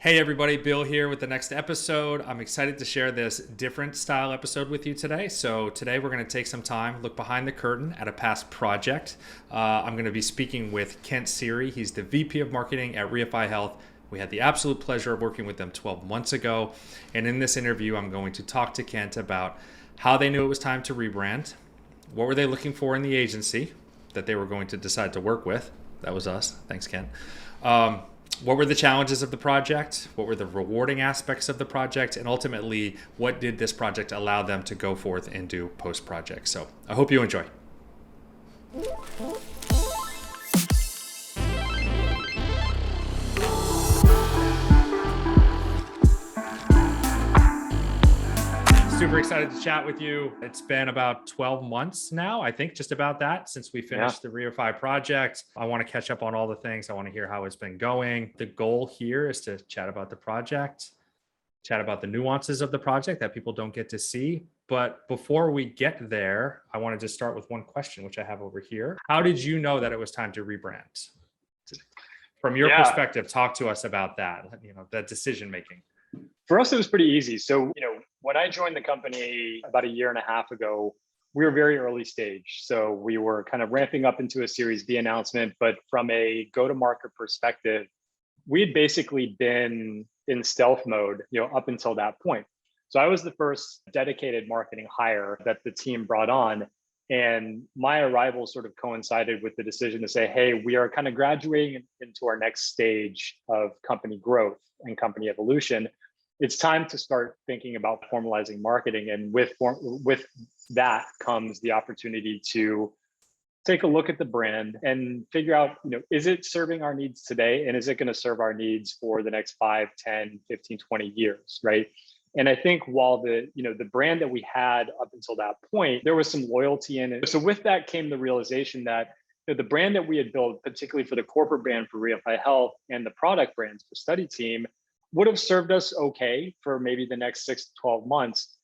Hey everybody, Bill here with the next episode. I'm excited to share this different style episode with you today. So today we're going to take some time, look behind the curtain at a past project. I'm going to be speaking with Kent Siri. He's the VP of Marketing at Reify Health. We had the absolute pleasure of working with them 12 months ago. And in this interview, I'm going to talk to Kent about how they knew it was time to rebrand, what were they looking for in the agency that they were going to decide to work with. That was us. Thanks, Kent. What were the challenges of the project? What were the rewarding aspects of the project? And ultimately, what did this project allow them to go forth and do post-project? So I hope you enjoy. Super excited to chat with you. It's been about 12 months now, I think, just about that, since we finished the Reify project. I want to catch up on all the things. I want to hear how it's been going. The goal here is to chat about the project, chat about the nuances of the project that people don't get to see. But before we get there, I want to just start with one question, which I have over here. How did you know that it was time to rebrand? From your perspective, talk to us about that, that decision making. For us, it was pretty easy. So, when I joined the company about a year and a half ago, we were very early stage. So we were kind of ramping up into a Series B announcement, but from a go-to-market perspective, we had basically been in stealth mode, up until that point. So I was the first dedicated marketing hire that the team brought on. And my arrival sort of coincided with the decision to say, hey, we are kind of graduating into our next stage of company growth and company evolution. It's time to start thinking about formalizing marketing. And with that comes the opportunity to take a look at the brand and figure out, is it serving our needs today? And is it going to serve our needs for the next 5, 10, 15, 20 years, right? And I think while the brand that we had up until that point, there was some loyalty in it. So with that came the realization that the brand that we had built, particularly for the corporate brand for Reify Health and the product brands for Study Team, would have served us okay for maybe the next 6 to 12 months.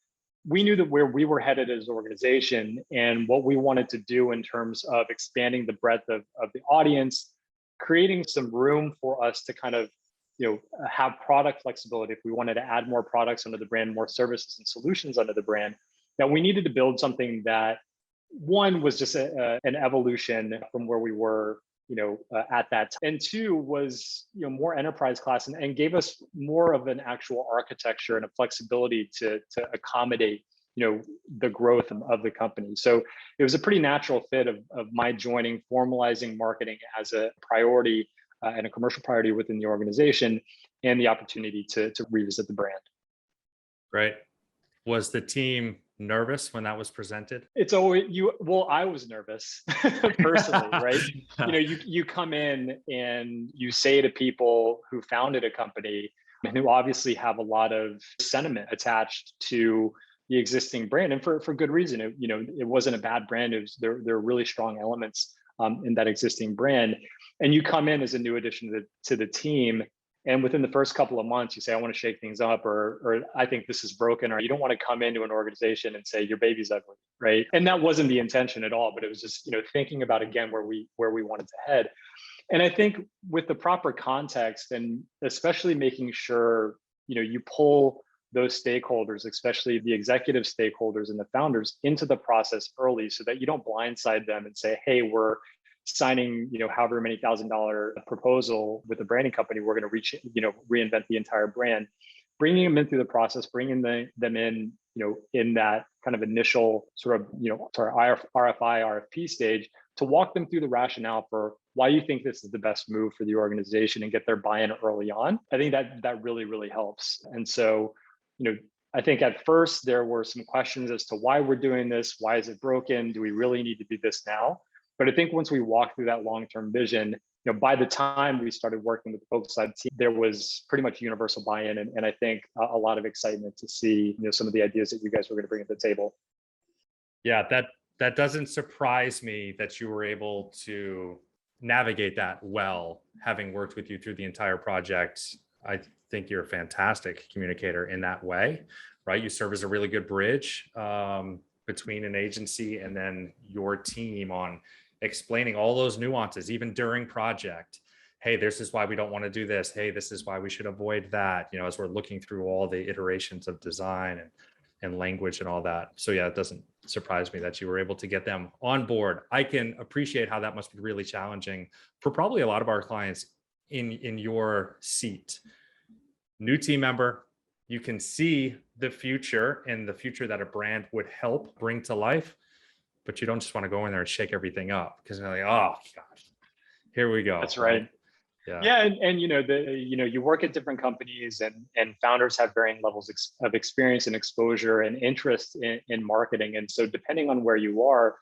We knew that where we were headed as an organization and what we wanted to do in terms of expanding the breadth of the audience, creating some room for us to kind of have product flexibility if we wanted to add more products under the brand, more services and solutions under the brand, that we needed to build something that one was just an evolution from where we were at that time. And two was, more enterprise class and gave us more of an actual architecture and a flexibility to accommodate, the growth of the company. So it was a pretty natural fit of my joining, formalizing marketing as a priority and a commercial priority within the organization and the opportunity to revisit the brand. Great. Was the team nervous when that was presented? It's always I was nervous personally, right? You come in and you say to people who founded a company and who obviously have a lot of sentiment attached to the existing brand, and for good reason. It wasn't a bad brand. There are really strong elements in that existing brand. And you come in as a new addition to the team. And within the first couple of months, you say, I want to shake things up, or I think this is broken, or you don't want to come into an organization and say, your baby's ugly, right? And that wasn't the intention at all, but it was just, thinking about, again, where we wanted to head. And I think with the proper context, and especially making sure, you pull those stakeholders, especially the executive stakeholders and the founders, into the process early so that you don't blindside them and say, hey, we're signing, however many $1,000 proposal with a branding company, we're going to reinvent the entire brand. Bringing them in through the process, bringing them in, in that kind of initial sort of, RFI, RFP stage, to walk them through the rationale for why you think this is the best move for the organization and get their buy-in early on. I think that really, really helps. And so, I think at first there were some questions as to why we're doing this. Why is it broken? Do we really need to do this now? But I think once we walked through that long-term vision, by the time we started working with the folks on the team, there was pretty much universal buy-in, and I think a lot of excitement to see some of the ideas that you guys were going to bring to the table. Yeah, that doesn't surprise me that you were able to navigate that well, having worked with you through the entire project. I think you're a fantastic communicator in that way, right? You serve as a really good bridge between an agency and then your team on explaining all those nuances, even during project. hey, this is why we don't want to do this. Hey, this is why we should avoid that, as we're looking through all the iterations of design and language and all that. So yeah, it doesn't surprise me that you were able to get them on board. I can appreciate how that must be really challenging for probably a lot of our clients in your seat. New team member, you can see the future and the future that a brand would help bring to life, but you don't just want to go in there and shake everything up because they're like, oh gosh, here we go. That's right. Yeah. Yeah, and you work at different companies, and founders have varying levels of experience and exposure and interest in marketing. And so depending on where you are,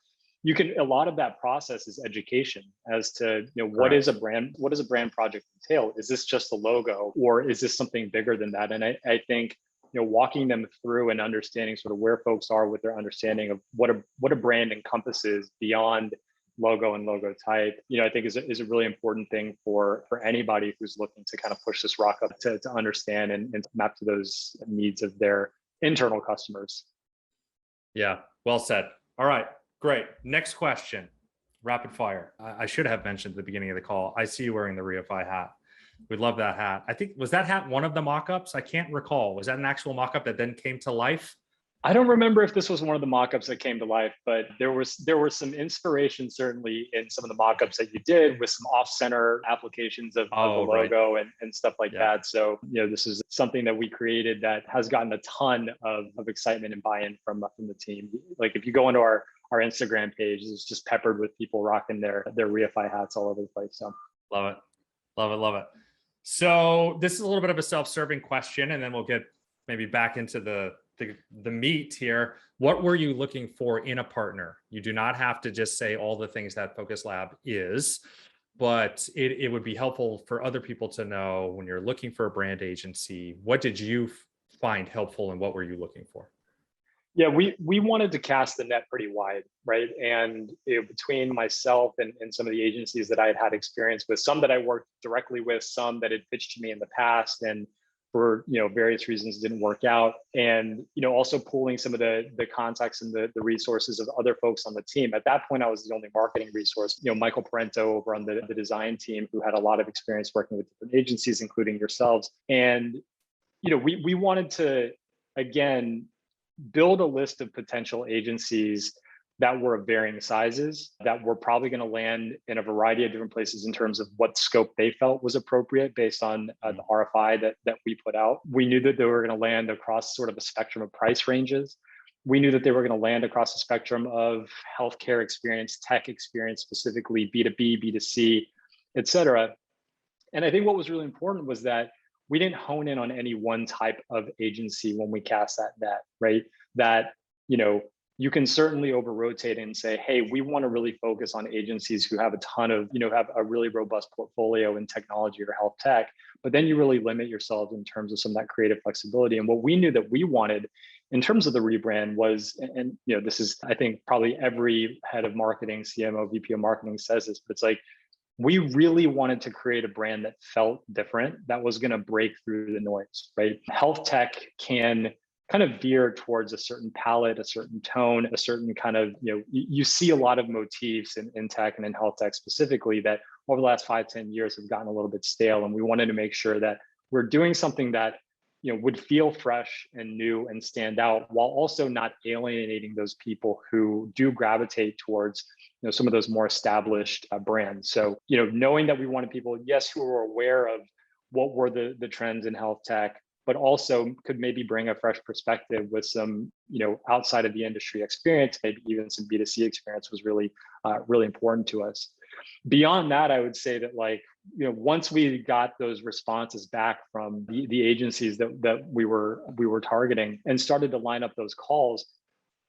a lot of that process is education as to what is a brand, what does a brand project entail? Is this just a logo, or is this something bigger than that? And I think walking them through and understanding sort of where folks are with their understanding of what a brand encompasses beyond logo and logo type, I think is a really important thing for anybody who's looking to kind of push this rock up to understand and map to those needs of their internal customers. Yeah, well said. All right, great. Next question, rapid fire. I should have mentioned at the beginning of the call, I see you wearing the Reify hat. We love that hat. I think, was that hat one of the mock-ups? I can't recall. Was that an actual mock-up that then came to life? I don't remember if this was one of the mock-ups that came to life, but there was some inspiration certainly in some of the mock-ups that you did with some off-center applications of the logo and stuff like that. So, this is something that we created that has gotten a ton of excitement and buy-in from the team. Like if you go into our Instagram page, it's just peppered with people rocking their Reify hats all over the place. So love it. Love it. Love it. So this is a little bit of a self-serving question, and then we'll get maybe back into the meat here. What were you looking for in a partner? You do not have to just say all the things that Focus Lab is, but it would be helpful for other people to know when you're looking for a brand agency, what did you find helpful and what were you looking for? Yeah, we wanted to cast the net pretty wide, right? And between myself and some of the agencies that I had experience with, some that I worked directly with, some that had pitched to me in the past, and for various reasons didn't work out, and also pooling some of the contacts and the resources of other folks on the team. At that point, I was the only marketing resource. Michael Parento over on the design team, who had a lot of experience working with different agencies, including yourselves. And we wanted to, again, build a list of potential agencies that were of varying sizes, that were probably going to land in a variety of different places in terms of what scope they felt was appropriate based on the RFI that we put out. We knew that they were going to land across sort of a spectrum of price ranges. We knew that they were going to land across a spectrum of healthcare experience, tech experience, specifically B2B, B2C, et cetera. And I think what was really important was that we didn't hone in on any one type of agency when we cast that net, right? That, you can certainly over rotate and say, hey, we want to really focus on agencies who have a ton of, have a really robust portfolio in technology or health tech, but then you really limit yourself in terms of some of that creative flexibility. And what we knew that we wanted in terms of the rebrand was, and this is, I think probably every head of marketing, CMO, VP of marketing says this, but it's like, we really wanted to create a brand that felt different, that was going to break through the noise, right? Health tech can kind of veer towards a certain palette, a certain tone, a certain kind of, you see a lot of motifs in tech and in health tech specifically that over the last 5-10 years have gotten a little bit stale. And we wanted to make sure that we're doing something that, would feel fresh and new and stand out, while also not alienating those people who do gravitate towards, some of those more established brands. So, knowing that we wanted people, yes, who were aware of what were the trends in health tech, but also could maybe bring a fresh perspective with some, outside of the industry experience, maybe even some B2C experience was really, really important to us. Beyond that, I would say that once we got those responses back from the agencies that we were targeting and started to line up those calls,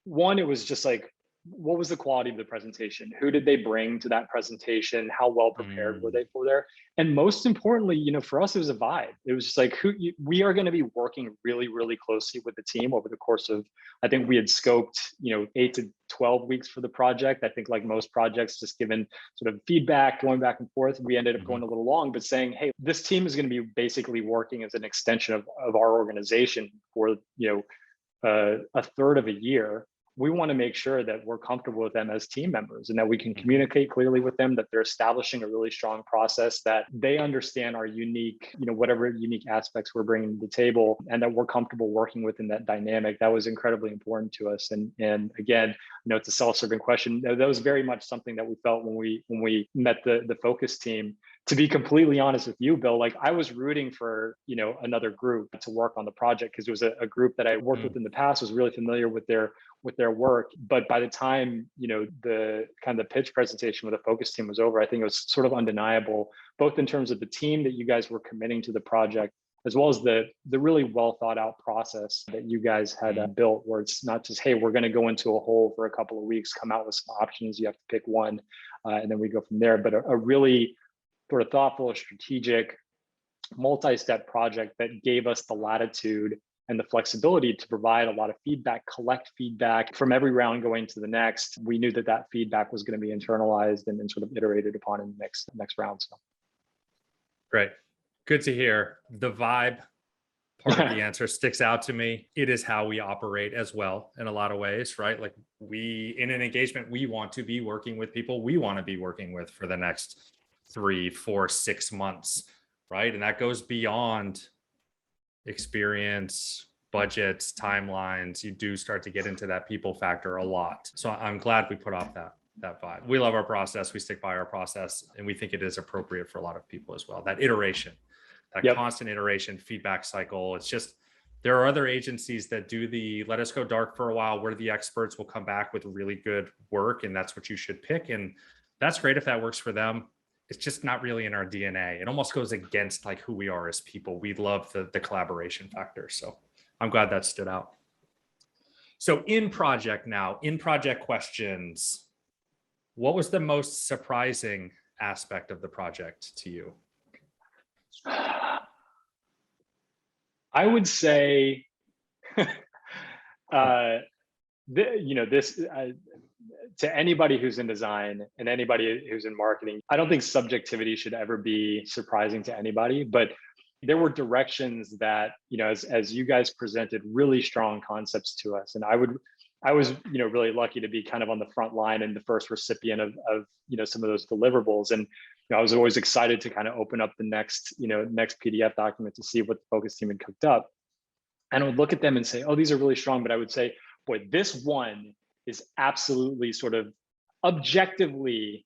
one, it was just like, what was the quality of the presentation? Who did they bring to that presentation? How well prepared were they for there? And most importantly, for us, it was a vibe. It was just like, we are going to be working really, really closely with the team over the course of, I think we had scoped, 8 to 12 weeks for the project. I think like most projects, just given sort of feedback, going back and forth, we ended up going a little long, but saying, hey, this team is going to be basically working as an extension of our organization for, a third of a year. we want to make sure that we're comfortable with them as team members and that we can communicate clearly with them, that they're establishing a really strong process, that they understand our unique, whatever unique aspects we're bringing to the table, and that we're comfortable working within that dynamic. That was incredibly important to us. And again, it's a self-serving question. That was very much something that we felt when we met the focus team. To be completely honest with you, Bill, like I was rooting for, another group to work on the project because it was a group that I worked with in the past, was really familiar with their work. But by the time, the kind of the pitch presentation with the focus team was over, I think it was sort of undeniable, both in terms of the team that you guys were committing to the project, as well as the really well thought out process that you guys had built, where it's not just, hey, we're going to go into a hole for a couple of weeks, come out with some options, you have to pick one, and then we go from there. But a really sort of thoughtful, strategic, multi-step project that gave us the latitude and the flexibility to provide a lot of feedback, collect feedback from every round going to the next. We knew that feedback was going to be internalized and then sort of iterated upon in the next round. So great. Good to hear. The vibe part of the answer sticks out to me. It is how we operate as well in a lot of ways, right? Like in an engagement, we want to be working with people we want to be working with for the next 3, 4, 6 months, right? And that goes beyond experience, budgets, timelines. You do start to get into that people factor a lot. So I'm glad we put off that vibe. We love our process. We stick by our process, and we think it is appropriate for a lot of people as well. That iteration, that constant iteration, feedback cycle. It's just, there are other agencies that do let us go dark for a while. We're the experts. We'll come back with really good work, and that's what you should pick. And that's great if that works for them. It's just not really in our DNA. It almost goes against like who we are as people. We love the collaboration factor. So I'm glad that stood out. So in project questions, what was the most surprising aspect of the project to you? I would say, to anybody who's in design and anybody who's in marketing, I don't think subjectivity should ever be surprising to anybody, but there were directions that, as you guys presented really strong concepts to us. And I was, really lucky to be kind of on the front line and the first recipient of some of those deliverables. And I was always excited to kind of open up the next PDF document to see what the focus team had cooked up. And I would look at them and say, oh, these are really strong. But I would say, boy, this one is absolutely sort of objectively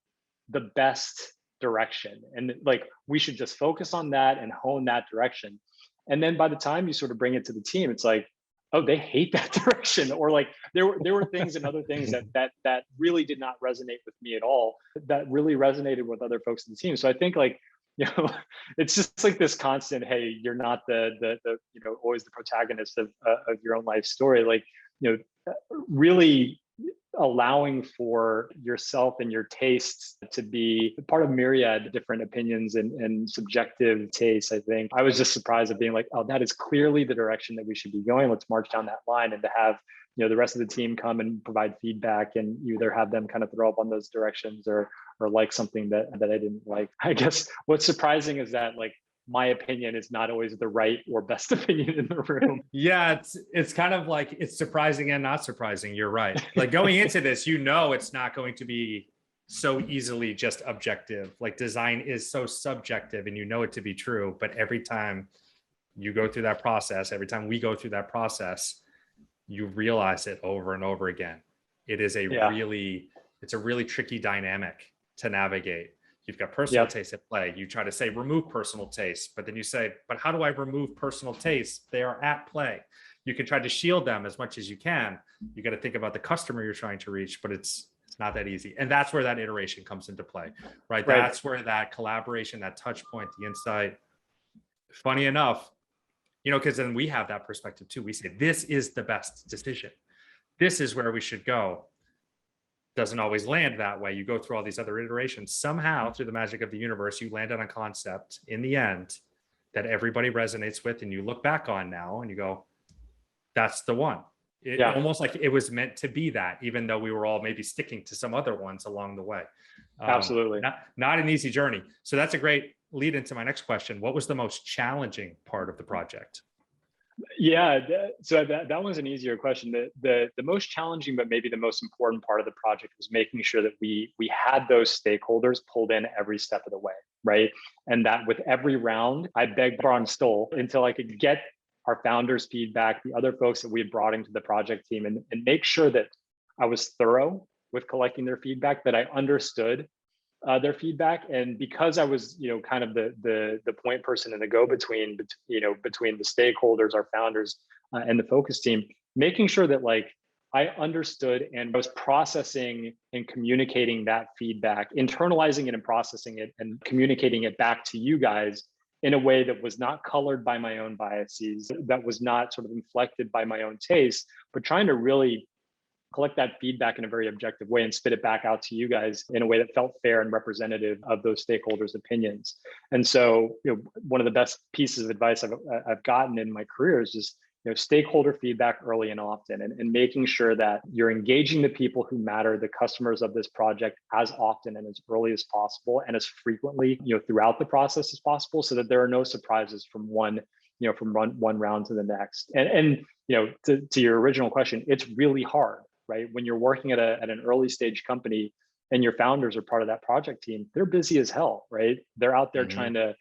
the best direction. And like, we should just focus on that and hone that direction. And then by the time you sort of bring it to the team, it's like, oh, they hate that direction. Or like there were things and other things that really did not resonate with me at all, that really resonated with other folks in the team. So I think like, it's just like this constant, hey, you're not the always the protagonist of your own life story. Like, really allowing for yourself and your tastes to be part of myriad different opinions and subjective tastes. I think I was just surprised at being like, oh, that is clearly the direction that we should be going. Let's march down that line. And to have, the rest of the team come and provide feedback, and either have them kind of throw up on those directions or like something that I didn't like. I guess what's surprising is that like, my opinion is not always the right or best opinion in the room. Yeah, it's kind of like, it's surprising and not surprising. You're right. Like going into this, it's not going to be so easily just objective. Like design is so subjective, and it to be true. But every time you go through that process, every time we go through that process, you realize it over and over again. It is it's a really tricky dynamic to navigate. You've got personal taste at play. You try to say remove personal taste, but then you say, but how do I remove personal taste? They are at play. You can try to shield them as much as you can. You got to think about the customer you're trying to reach, but it's not that easy. And that's where that iteration comes into play, right? That's where that collaboration, that touch point, the insight, funny enough, because then we have that perspective too. We say, this is the best decision. This is where we should go. Doesn't always land that way. You go through all these other iterations. Somehow, through the magic of the universe, you land on a concept in the end that everybody resonates with, and you look back on now and you go, that's the one. Almost like it was meant to be that, even though we were all maybe sticking to some other ones along the way. Absolutely. Not an easy journey. So that's a great lead into my next question. What was the most challenging part of the project? So that one's an easier question. The most challenging, but maybe the most important part of the project was making sure that we had those stakeholders pulled in every step of the way, right? And that with every round, I begged, borrowed, and stole until I could get our founders' feedback, the other folks that we had brought into the project team, and make sure that I was thorough with collecting their feedback, that I understood their feedback. And because I was, kind of the point person and the go-between, between the stakeholders, our founders, and the focus team, making sure that I understood and was processing and communicating that feedback, internalizing it and processing it and communicating it back to you guys in a way that was not colored by my own biases, that was not sort of inflected by my own taste, but trying to really collect that feedback in a very objective way and spit it back out to you guys in a way that felt fair and representative of those stakeholders' opinions. And so, one of the best pieces of advice I've gotten in my career is just, stakeholder feedback early and often, and making sure that you're engaging the people who matter, the customers of this project, as often and as early as possible and as frequently, throughout the process as possible, so that there are no surprises from one round to the next. And to your original question, it's really hard, right? When you're working at an early stage company and your founders are part of that project team, they're busy as hell, right? They're out there trying to,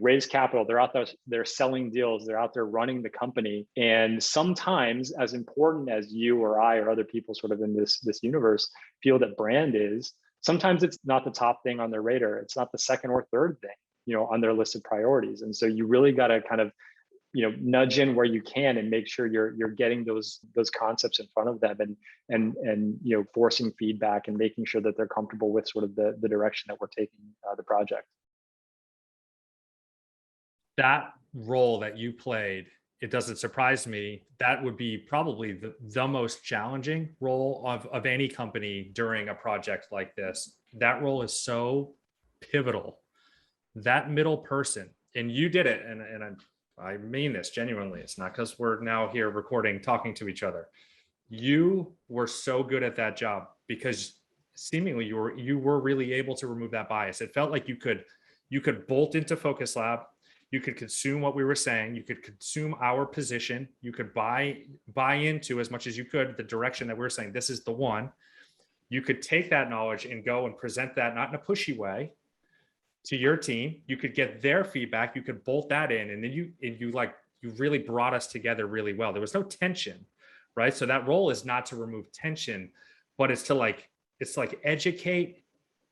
raise capital. They're out there, they're selling deals. They're out there running the company. And sometimes, as important as you or I or other people sort of in this universe feel that brand is, sometimes it's not the top thing on their radar. It's not the second or third thing, on their list of priorities. And so you really got to kind of nudge in where you can and make sure you're getting those concepts in front of them, and forcing feedback and making sure that they're comfortable with sort of the direction that we're taking the project. That role that you played, it doesn't surprise me. That would be probably the most challenging role of any company during a project like this. That role is so pivotal. That middle person, and you did it, and I mean this genuinely. It's not because we're now here recording, talking to each other. You were so good at that job because seemingly you were really able to remove that bias. It felt like you could bolt into Focus Lab. You could consume what we were saying. You could consume our position. You could buy into, as much as you could, the direction that we're saying, this is the one. You could take that knowledge and go and present that, not in a pushy way, to your team. You could get their feedback. You could bolt that in, and then you really brought us together really well. There was no tension, right? So that role is not to remove tension, but it's to educate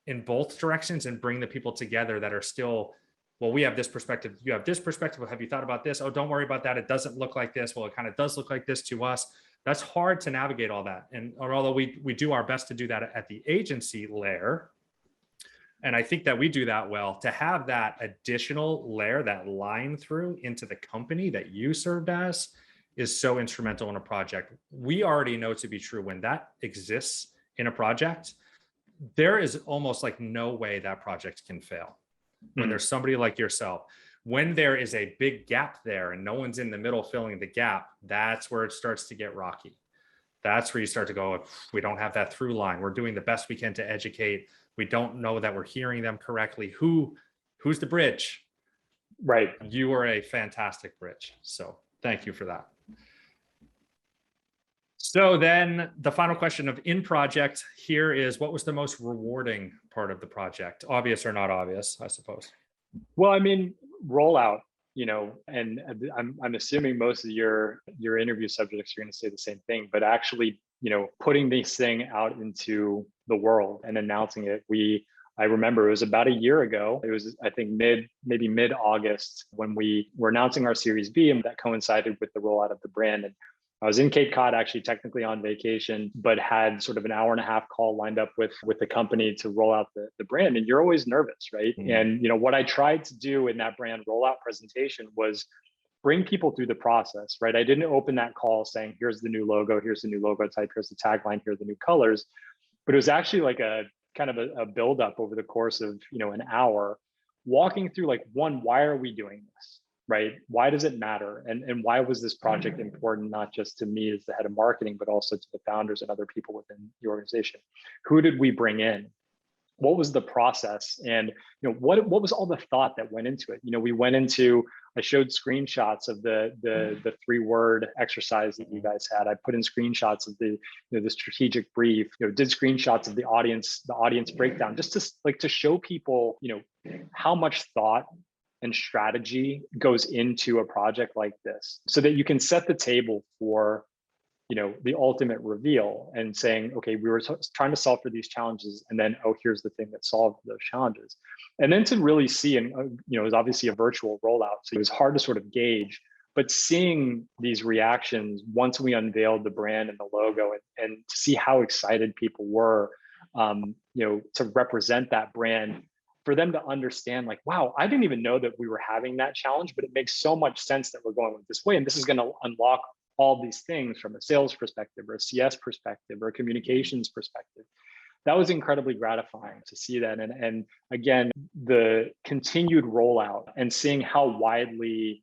in both directions and bring the people together that are still, well, we have this perspective, you have this perspective. Well, have you thought about this? Oh, don't worry about that. It doesn't look like this. Well, it kind of does look like this to us. That's hard to navigate all that. And although we do our best to do that at the agency layer, and I think that we do that well, to have that additional layer, that line through into the company that you served as, is so instrumental in a project. We already know to be true, when that exists in a project, there is almost like no way that project can fail. When there's somebody like yourself, when there is a big gap there and no one's in the middle filling the gap, that's where it starts to get rocky. That's where you start to go, we don't have that through line. We're doing the best we can to educate. We don't know that we're hearing them correctly. Who's the bridge? Right. You are a fantastic bridge. So thank you for that. So then the final question of in project here is, what was the most rewarding part of the project? Obvious or not obvious, I suppose. Well, I mean, rollout, and I'm assuming most of your interview subjects are going to say the same thing, but actually, putting this thing out into the world and announcing it. I remember it was about a year ago. It was, I think, maybe mid-August, when we were announcing our Series B, and that coincided with the rollout of the brand. And I was in Cape Cod, actually technically on vacation, but had sort of an hour and a half call lined up with the company to roll out the brand. And you're always nervous, right? And what I tried to do in that brand rollout presentation was bring people through the process, right? I didn't open that call saying, here's the new logo type, here's the tagline, here are the new colors. But it was actually like a kind of a buildup over the course of an hour, walking through why are we doing this? Right? Why does it matter? And why was this project important, not just to me as the head of marketing, but also to the founders and other people within the organization? Who did we bring in? what was the process, and what was all the thought that went into it. We went into, I showed screenshots of the 3-word exercise that you guys had. I put in screenshots of the the strategic brief, did screenshots of the audience breakdown, just to show people how much thought and strategy goes into a project like this, so that you can set the table for the ultimate reveal, and saying, okay, we were trying to solve for these challenges, and then, oh, here's the thing that solved those challenges. And then to really see, and it was obviously a virtual rollout, so it was hard to sort of gauge, but seeing these reactions once we unveiled the brand and the logo, and to see how excited people were, to represent that brand, for them to understand, like, wow, I didn't even know that we were having that challenge, but it makes so much sense that we're going with this way, and this is going to unlock all these things from a sales perspective, or a CS perspective, or a communications perspective. That was incredibly gratifying to see that. And again, the continued rollout and seeing how widely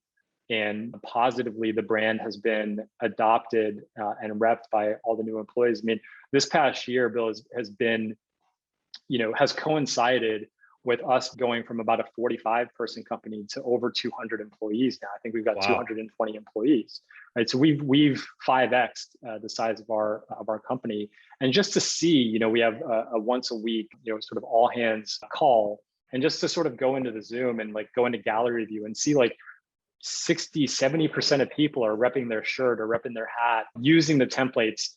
and positively the brand has been adopted and repped by all the new employees. I mean, this past year, Bill, has been, has coincided with us going from about a 45-person company to over 200 employees now. I think we've got Wow. 220 employees, right? So we've 5x'd the size of our company. And just to see, we have a once a week, sort of all hands call, and just to sort of go into the Zoom and go into gallery view and see 60, 70% of people are repping their shirt or repping their hat using the templates.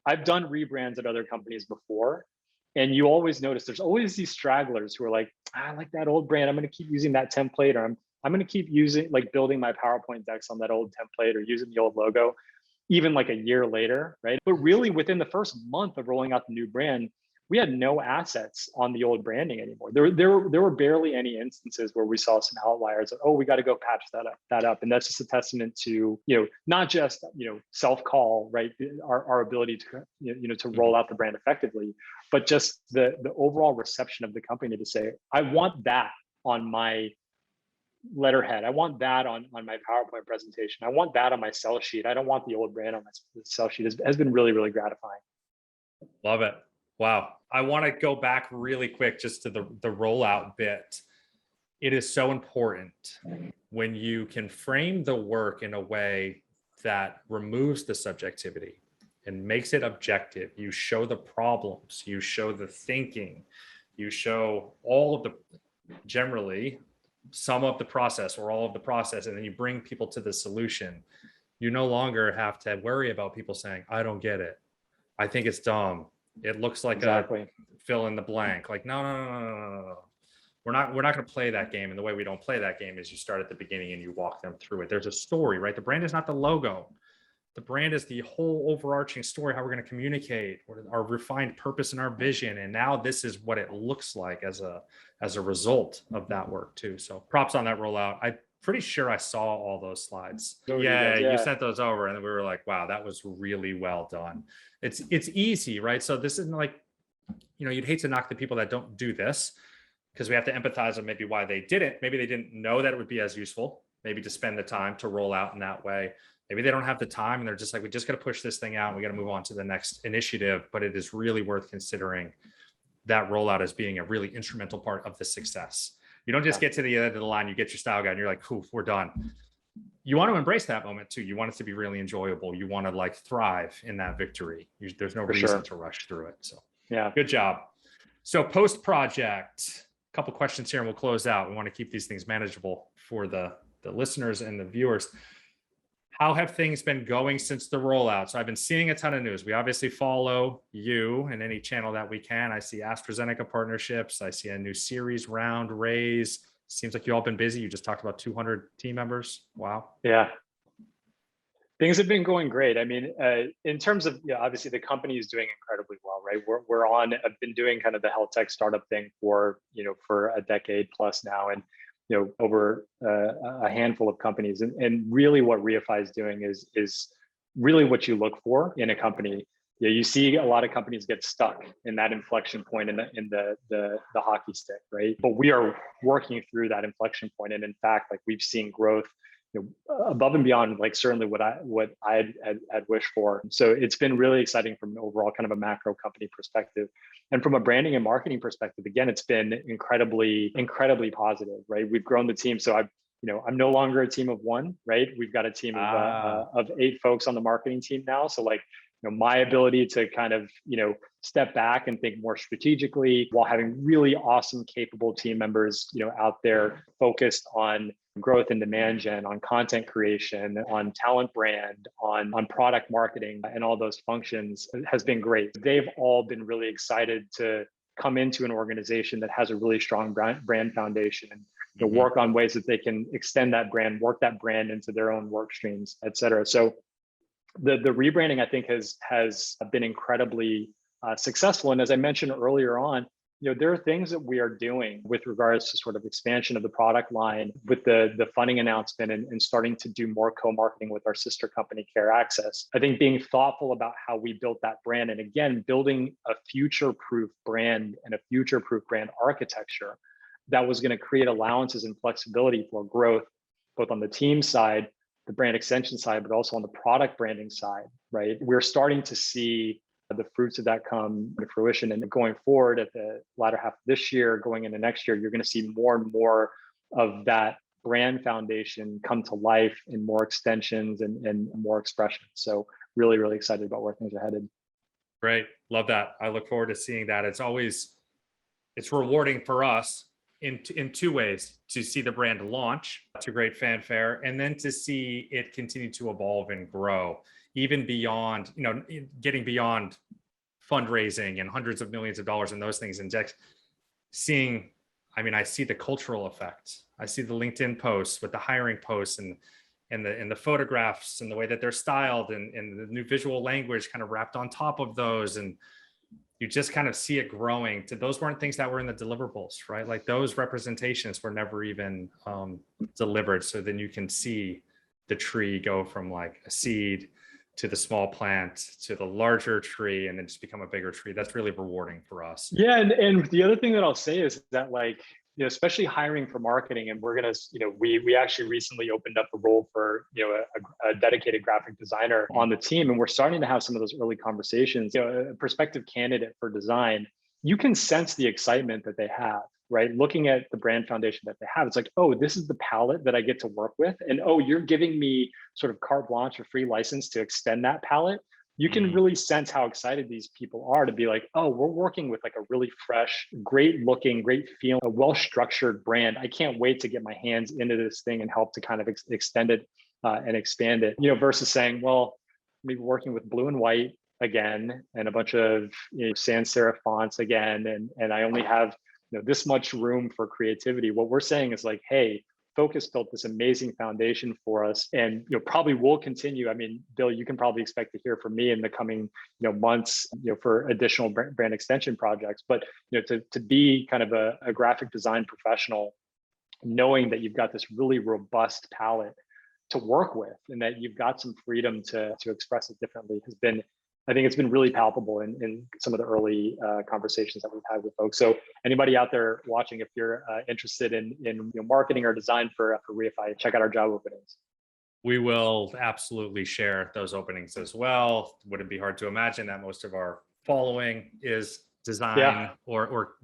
I've done rebrands at other companies before, and you always notice there's always these stragglers who are like, I like that old brand, I'm going to keep using that template, or I'm going to keep using, building my PowerPoint decks on that old template, or using the old logo, even a year later, right? But really, within the first month of rolling out the new brand, we had no assets on the old branding anymore. There were barely any instances where we saw some outliers. Oh, we got to go patch that up, and that's just a testament to not just self-call, right? Our ability to to roll out the brand effectively, but just the overall reception of the company to say, I want that on my letterhead. I want that on my PowerPoint presentation. I want that on my sell sheet. I don't want the old brand on my sell sheet. Has been really, really gratifying. Love it. Wow. I want to go back really quick just to the rollout bit. It is so important when you can frame the work in a way that removes the subjectivity and makes it objective. You show the problems, you show the thinking, you show all of the, generally, some of the process or all of the process, and then you bring people to the solution. You no longer have to worry about people saying, I don't get it. I think it's dumb. It looks like Exactly. a fill in the blank. No. We're not going to play that game. And the way we don't play that game is you start at the beginning and you walk them through it. There's a story, right? The brand is not the logo. The brand is the whole overarching story, how we're going to communicate, our refined purpose and our vision. And now this is what it looks like as a result of that work too. So props on that rollout. I'm pretty sure I saw all those slides. Yeah, you sent those over, and we were like, wow, that was really well done. It's easy, right? So this isn't you'd hate to knock the people that don't do this, because we have to empathize on maybe why they didn't. Maybe they didn't know that it would be as useful, maybe to spend the time to roll out in that way. Maybe they don't have the time and they're just like, we just got to push this thing out. And we got to move on to the next initiative. But it is really worth considering that rollout as being a really instrumental part of the success. You don't just get to the end of the line, you get your style guide, and you're like, cool, we're done. You want to embrace that moment too. You want it to be really enjoyable. You want to thrive in that victory. There's no reason to rush through it. So yeah, good job. So post-project, a couple questions here and we'll close out. We want to keep these things manageable for the listeners and the viewers. How have things been going since the rollout? So I've been seeing a ton of news. We obviously follow you in any channel that we can. I see AstraZeneca partnerships. I see a new series round raise. Seems like you've all been busy. You just talked about 200 team members. Wow. Yeah. Things have been going great. I mean, in terms of, obviously the company is doing incredibly well, right? I've been doing kind of the health tech startup thing for a decade plus now. And over a handful of companies, and really what Reify is doing is really what you look for in a company. You see a lot of companies get stuck in that inflection point in the hockey stick, right? But we are working through that inflection point, and in fact, we've seen growth above and beyond like certainly what I had wished for. So it's been really exciting from an overall kind of a macro company perspective. And from a branding and marketing perspective, again, it's been incredibly positive, right? We've grown the team. So I'm no longer a team of one, right? We've got a team of 8 folks on the marketing team now. So like, my ability to kind of, step back and think more strategically while having really awesome, capable team members, out there focused on growth and demand gen, on content creation, on talent brand, on product marketing, and all those functions has been great. They've all been really excited to come into an organization that has a really strong brand foundation and work on ways that they can extend that brand, work that brand into their own work streams, et cetera. So the rebranding, I think, has been incredibly successful. And as I mentioned earlier on, there are things that we are doing with regards to sort of expansion of the product line with the funding announcement and starting to do more co-marketing with our sister company, Care Access. I think being thoughtful about how we built that brand, and again, building a future-proof brand and a future-proof brand architecture that was going to create allowances and flexibility for growth, both on the team side, the brand extension side, but also on the product branding side, right? We're starting to see the fruits of that come to fruition. And going forward at the latter half of this year, going into next year, you're going to see more and more of that brand foundation come to life in more extensions and more expressions. So really, really excited about where things are headed. Great. Love that. I look forward to seeing that. It's rewarding for us in 2 ways: to see the brand launch to great fanfare, and then to see it continue to evolve and grow, even beyond, getting beyond fundraising and hundreds of millions of dollars and those things. And seeing, I see the cultural effect. I see the LinkedIn posts with the hiring posts and the photographs and the way that they're styled and the new visual language kind of wrapped on top of those. And you just kind of see it growing. Those weren't things that were in the deliverables, right? Like those representations were never even delivered. So then you can see the tree go from like a seed to the small plant to the larger tree, and then just become a bigger tree. That's really rewarding for us. Yeah, and the other thing that I'll say is that, like, especially hiring for marketing, and we're gonna, we actually recently opened up a role for, a dedicated graphic designer on the team, and we're starting to have some of those early conversations. A prospective candidate for design, you can sense the excitement that they have, right? Looking at the brand foundation that they have, it's like, oh, this is the palette that I get to work with, and oh, you're giving me sort of carte blanche or free license to extend that palette. You can really sense how excited these people are to be like, oh, we're working with like a really fresh, great looking, great feeling, a well-structured brand. I can't wait to get my hands into this thing and help to kind of extend it and expand it, versus saying, well, maybe working with blue and white again, and a bunch of sans serif fonts again, and I only have this much room for creativity. What we're saying is like, hey, Focus built this amazing foundation for us, and probably will continue. Bill, you can probably expect to hear from me in the coming months, for additional brand extension projects. But to be kind of a graphic design professional, knowing that you've got this really robust palette to work with, and that you've got some freedom to express it differently, I think it's been really palpable in some of the early conversations that we've had with folks. So anybody out there watching, if you're interested in marketing or design for Reify, check out our job openings. We will absolutely share those openings as well. Wouldn't be hard to imagine that most of our following is design or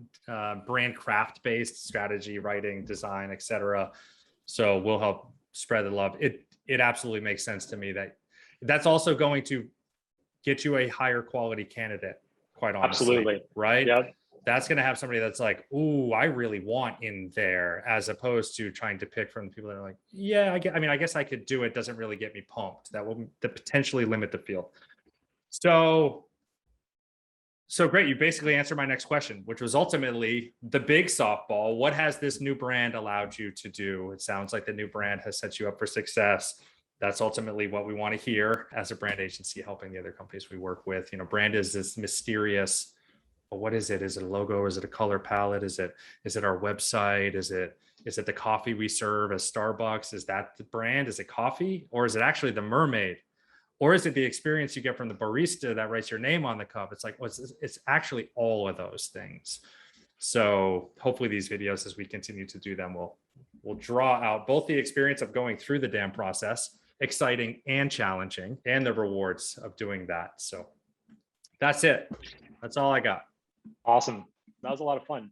brand craft based, strategy, writing, design, etc. So we'll help spread the love. It absolutely makes sense to me that that's also going to get you a higher quality candidate, quite honestly. Absolutely. Right? Yep. That's going to have somebody that's like, ooh, I really want in there, as opposed to trying to pick from the people that are like, yeah, I guess I could do it. Doesn't really get me pumped. That will potentially limit the field. So great. You basically answered my next question, which was ultimately the big softball. What has this new brand allowed you to do? It sounds like the new brand has set you up for success. That's ultimately what we want to hear as a brand agency, helping the other companies we work with. Brand is this mysterious, well, what is it? Is it a logo? Is it a color palette? Is it our website? Is it the coffee we serve as Starbucks? Is that the brand? Is it coffee? Or is it actually the mermaid? Or is it the experience you get from the barista that writes your name on the cup? It's like, it's actually all of those things. So hopefully these videos, as we continue to do them, will will draw out both the experience of going through the damn process, exciting and challenging, and the rewards of doing that. So that's it. That's all I got. Awesome. That was a lot of fun.